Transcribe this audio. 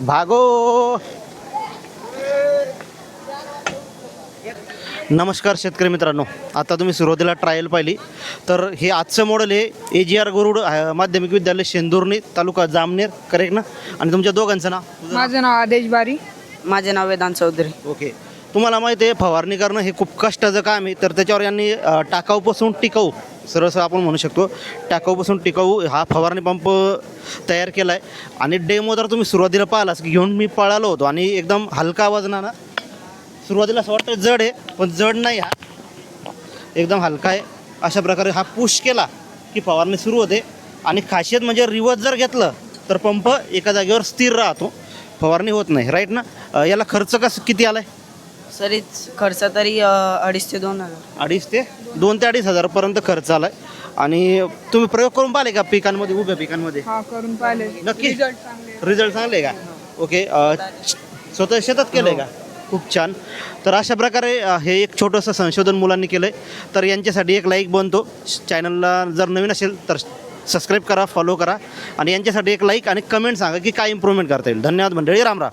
भागो. नमस्कार शेतकरी मित्रांनो, आता तुम्ही सुरुवातीला ट्रायल पाहिली. तर हे आजचं मॉडेल आहे AGR गरुड माध्यमिक विद्यालय शेंदुर्णी तालुका जामनेर, करेक्ट ना? आणि तुमच्या दोघांचं नाव? माझं नाव आदेश बारी. माझे नाव वेदांत चौधरी. ओके. तुम्हाला माहिती आहे फवारणी करणं हे खूप कष्टाचं काम आहे. तर त्याच्यावर यांनी टाकाऊपासून टिकाऊ, सरळ आपण म्हणू शकतो टाकाऊपासून टिकाऊ हा फवारणी पंप तयार केला आहे. आणि डेमो जर तुम्ही सुरुवातीला पाहिलास की घेऊन मी पळालो होतो आणि एकदम हलका वजनानं, सुरुवातीला असं वाटतं जड आहे पण जड नाही, हा एकदम हलका आहे. अशा प्रकारे हा पुश केला की फवारणी सुरू होते. आणि खासियत म्हणजे रिवर्स जर घेतलं तर पंप एका जागेवर स्थिर राहतो, फवारणी होत नाही, राईट ना? याला खर्च किती आला आहे? सरीच खर्च तरी 2.5 ते 2 हजार. 2 ते 2.5 हजारपर्यंत खर्च आला आहे. आणि तुम्ही प्रयोग करून पाहिले का पिकांमध्ये, उभ्या पिकांमध्ये? हा करून पाहिले. नक्की रिझल्ट चांगले. रिझल्ट चांगले आहे का? ओके. स्वतः शेतात केलं आहे का? खूप छान. तर अशा प्रकारे हे एक छोटंसं संशोधन मुलांनी केलं आहे. तर यांच्यासाठी एक लाईक बनतो. चॅनलला जर नवीन असेल तर सबस्क्राईब करा, फॉलो करा आणि यांच्यासाठी एक लाईक आणि कमेंट सांगा की काय इम्प्रूव्हमेंट करता येईल. धन्यवाद मंडळी, राम राम.